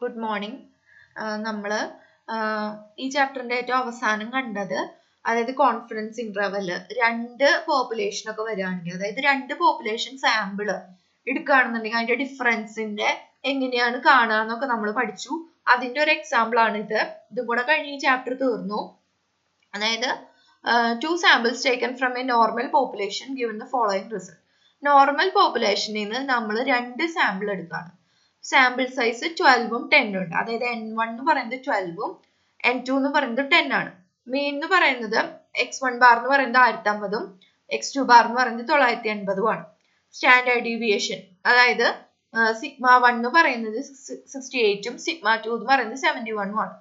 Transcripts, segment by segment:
Good morning. നമ്മൾ ഈ ചാപ്റ്ററിന്റെ ഏറ്റവും അവസാനം കണ്ടത് അതായത് കോൺഫിഡൻസ് ഇന്റർവെല് രണ്ട് പോപ്പുലേഷൻ ഒക്കെ വരികയാണെങ്കിൽ അതായത് രണ്ട് പോപ്പുലേഷൻ സാമ്പിള് എടുക്കുകയാണെന്നുണ്ടെങ്കിൽ അതിന്റെ ഡിഫറൻസിന്റെ എങ്ങനെയാണ് കാണാന്നൊക്കെ നമ്മൾ പഠിച്ചു. അതിന്റെ ഒരു എക്സാമ്പിൾ ആണ് ഇതും കൂടെ കഴിഞ്ഞ് ഈ ചാപ്റ്റർ തീർന്നു. അതായത് two samples taken from a normal population given the following result. Normal പോപ്പുലേഷനിൽ നിന്ന് നമ്മൾ രണ്ട് സാമ്പിൾ എടുക്കുകയാണ്. സാമ്പിൾ സൈസ് 12 ഉം 10 ഉണ്ട്. അതായത് N1 എന്ന് പറയുന്നത് 12 ഉം N2 എന്ന് പറയുന്നത് 10 ആണ്. മീൻ എന്ന് പറയുന്നത് X1 ബാർ എന്ന് പറയുന്നത് 1050 ഉം X2 ബാർ എന്ന് പറയുന്നത് 980 ആണ്. സ്റ്റാൻഡേർഡ് ഡീവിയേഷൻ അതായത് സിഗ്മ 1 എന്ന് പറയുന്നത് 68 ഉം സിഗ്മ 2 എന്ന് പറയുന്നത് 71 ഉം ആണ്.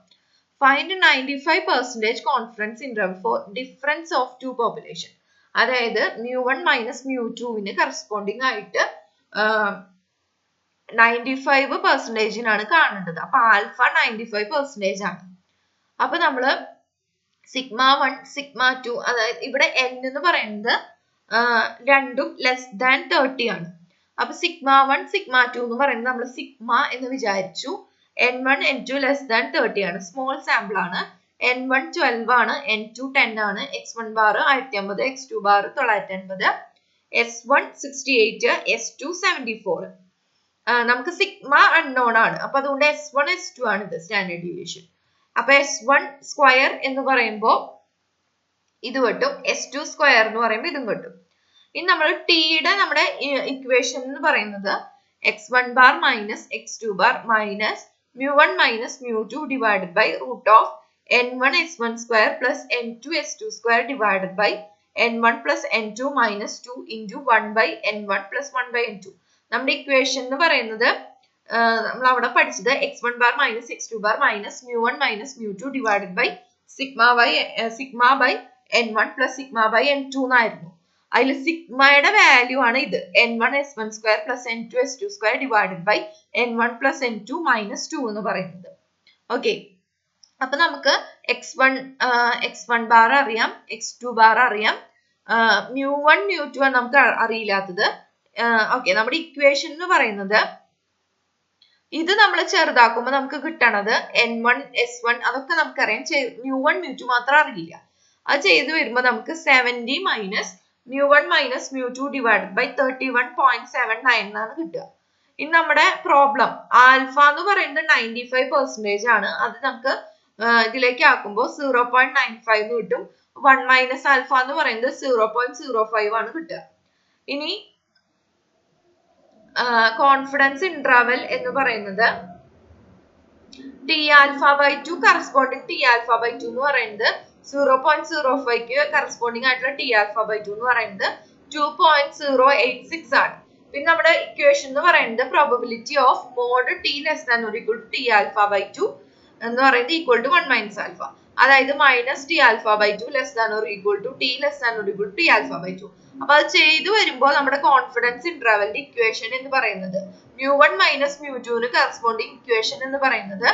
Find 95% confidence interval for difference of two population. അതായത് mu1 minus mu2 ന് കറസ്പോണ്ടിങ് ആയിട്ട് 95% കാണേണ്ടത്. അപ്പൊ ആൽഫ 95% ആണ്. അപ്പൊ നമ്മള് സിഗ്മ 1 സിഗ്മ 2 അതായത് ഇവിടെ n എന്ന് പറയുന്നത് രണ്ടും ലെസ് ദാൻ 30 ആണ്. അപ്പൊ സിഗ്മ 1 സിഗ്മ 2 എന്ന് പറയുന്നത് നമ്മൾ സിഗ്മ എന്ന് വിചാരിച്ചു. N1 N2 ലെസ് ദാൻ 30 ആണ്. സ്മോൾ സാമ്പിൾ ആണ്. N1 12 ആണ്, N2 10 ആണ്, X1 bar 1050, X2 bar 980, S1 68, S2 74. നമുക്ക് സിഗ്മ അൺനോൺ ആണ്. അപ്പൊ അതുകൊണ്ട് S1 S2 ആണ് ഇത് സ്റ്റാൻഡേർഡ് ഡീവിയേഷൻ. അപ്പൊ S1 സ്ക്വയർ എന്ന് പറയുമ്പോൾ ഇത് കിട്ടും, S2 സ്ക്വയർ എന്ന് പറയുമ്പോൾ ഇതും കിട്ടും. ഇനി നമ്മൾ ടിയുടെ നമ്മുടെ ഇക്വേഷൻ എന്ന് പറയുന്നത് X1 bar minus X2 bar minus mu1 minus mu2 divided by root of n1 s1 square plus n2 s2 square divided by n1 plus n2 minus 2 into 1 by n1 plus 1 by n2. നമ്മുടെ equation എന്ന് പറയുന്നത് നമ്മൾ അവിടെ പഠിച്ചത് x1 bar minus x2 bar minus mu1 minus mu2 divided by sigma by n1 plus sigma by n2 എന്നായിരുന്നു. അതിൽ സിഗ്മയുടെ value ആണ് ഇത് n1 s1 square plus n2 s2 square divided by n1 plus n2 minus 2 എന്ന് പറയുന്നത്. Okay, അപ്പൊ നമുക്ക് x1 bar അറിയാം, x2 bar അറിയാം, mu1 mu2 ആണ് നമുക്ക് അറിയില്ലാത്തത്. ഓക്കെ, നമ്മുടെ ഇക്വേഷൻ എന്ന് പറയുന്നത് ഇത് നമ്മൾ ചെറുതാക്കുമ്പോൾ നമുക്ക് കിട്ടണത് n1 s1 അതൊക്കെ നമുക്കറിയാം, mu1 mu2 മാത്രം അറിയില്ല. അത് ചെയ്ത് വരുമ്പോൾ നമുക്ക് 70 minus mu1 minus mu2 divided by 31.79 എന്നാണ് കിട്ടുക. ഇനി നമ്മുടെ പ്രോബ്ലം ആൽഫ എന്ന് പറയുന്നത് 95% ആണ്. അത് നമുക്ക് ഇതിലേക്ക് ആക്കുമ്പോൾ 0.95 എന്ന് കിട്ടും. 1 മൈനസ് ആൽഫ എന്ന് പറയുന്നത് 0.05 ആണ് കിട്ടുക. ഇനി കോൺഫിഡൻസ് ഇന്റർവെൽ എന്ന് പറയുന്നത് T alpha by 2 corresponding T alpha by 2 എന്ന് പറയുന്നത് 0.05ക്ക് കറസ്പോണ്ടിങ് ആയിട്ടുള്ള ടി ആൽഫ ബൈ 2 എന്ന് പറയുന്നത് 2.086 ആണ്. പിന്നെ നമ്മുടെ ഇക്വേഷൻ എന്ന് പറയുന്നത് probability of mod T less than or equal to T alpha by 2 എന്ന് പറയുന്നത് ഈക്വൽ ടു 1 മൈനസ് ആൽഫ. അതായത് minus T alpha by 2 less than or equal to T less than or equal to T alpha by 2. അപ്പൊ അത് ചെയ്തു വരുമ്പോൾ നമ്മുടെ confidence ഇന്റർവെലിന്റെ equation എന്ന് പറയുന്നത് mu1 മൈനസ് mu2 ന് കറസ്പോണ്ടിങ് ഇക്വേഷൻ എന്ന് പറയുന്നത്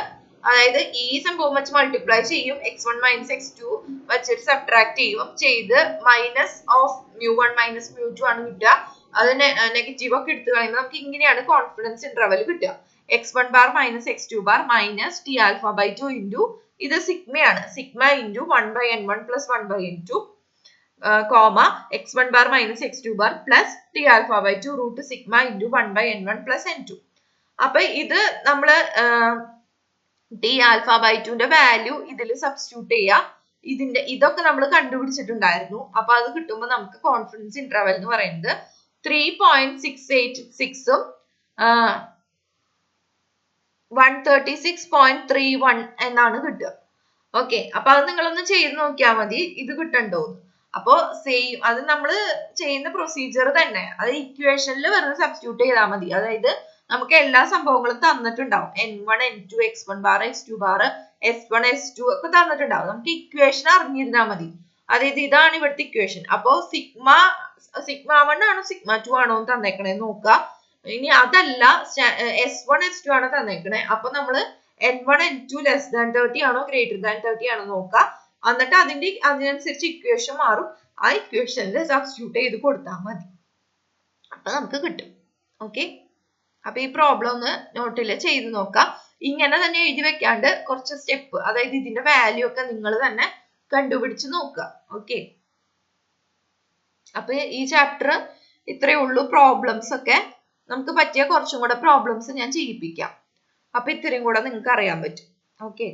അതായത് ഈ സംഭവം വെച്ച് മൾട്ടിപ്ലൈ ചെയ്യും, x1 മൈനസ് x2 വെച്ചിട്ട് സബ്ട്രാക്ട് ചെയ്ത് minus of mu1 minus mu2 ആണ് കിട്ടുക. അത് നെഗറ്റീവ് ഒക്കെ എടുത്തു കളയുമ്പോൾ നമുക്ക് ഇങ്ങനെയാണ് കോൺഫിഡൻസ് ഇന്റർവെൽ കിട്ടുക. x1 bar minus x2 bar minus T alpha by 2 into ഇത് സിഗ്മയാണ്, sigma into 1 by n1 plus 1 by n2 comma x1 bar minus x2 bar plus T alpha by 2 root sigma into 1 by n1 plus n2. അപ്പൊ ഇത് നമ്മള് T alpha by 2ന്റെ value ഇതിൽ substitute ചെയ്യാം. ഇതൊക്കെ നമ്മൾ കണ്ടുപിടിച്ചിട്ടുണ്ടായിരുന്നു. അപ്പൊ അത് കിട്ടുമ്പോൾ നമുക്ക് കോൺഫിഡൻസ് ഇന്റർവെൽ എന്ന് പറയുന്നത് 3.686 136.31 എന്നാണ് കിട്ടുക. ഓക്കെ, അപ്പൊ അത് നിങ്ങളൊന്ന് ചെയ്ത് നോക്കിയാൽ മതി ഇത് കിട്ടണ്ടോ. അപ്പോ സെയിം അത് നമ്മൾ ചെയ്യുന്ന പ്രൊസീജിയർ തന്നെ, അത് ഇക്വേഷനിൽ വെറുതെ സബ്സ്റ്റിറ്റ്യൂട്ട് ചെയ്താൽ മതി. അതായത് നമുക്ക് എല്ലാ സംഭവങ്ങളും തന്നിട്ടുണ്ടാവും, n1 n2 x1 bar x2 bar s1 s2 ഒക്കെ തന്നിട്ടുണ്ടാവും. നമുക്ക് ഇക്വേഷൻ അറിഞ്ഞിരുന്നാൽ മതി. അതായത് ഇതാണ് ഇവിടുത്തെ ഇക്വേഷൻ. അപ്പോ സിഗ്മ 1 ആണോ സിഗ്മ 2 ആണോ എന്ന് തന്നേക്കണേ നോക്കുക. ഇനി അതല്ല s1 s2 ആണ് തന്നേക്കണേ, അപ്പൊ നമ്മള് n1 n2 ലെസ് ദാൻ 30 ആണോ ഗ്രേറ്റർ ദാൻ 30 ആണോ നോക്കുക. എന്നിട്ട് അതിനനുസരിച്ച് ഇക്വേഷൻ മാറും. ആ ഇക്വേഷനിൽ സബ്സ്റ്റിറ്റ്യൂട്ട് ചെയ്ത് കൊടുത്താൽ മതി, അപ്പൊ നമുക്ക് കിട്ടും. ഓക്കെ. അപ്പൊ ഈ പ്രോബ്ലം ഒന്ന് നോട്ടിൽ ചെയ്ത് നോക്കാം. ഇങ്ങനെ തന്നെ എഴുതി വെക്കാണ്ട് കുറച്ച് സ്റ്റെപ്പ്, അതായത് ഇതിന്റെ വാല്യൂ ഒക്കെ നിങ്ങൾ തന്നെ കണ്ടുപിടിച്ച് നോക്കുക. ഓക്കെ, അപ്പൊ ഈ ചാപ്റ്റർ ഇത്രയേ ഉള്ളൂ. പ്രോബ്ലംസ് ഒക്കെ നമുക്ക് പറ്റിയ കുറച്ചും കൂടെ പ്രോബ്ലംസ് ഞാൻ ചെയ്യിപ്പിക്കാം. അപ്പൊ ഇത്രയും കൂടെ നിങ്ങൾക്ക് അറിയാൻ പറ്റും. ഓക്കെ.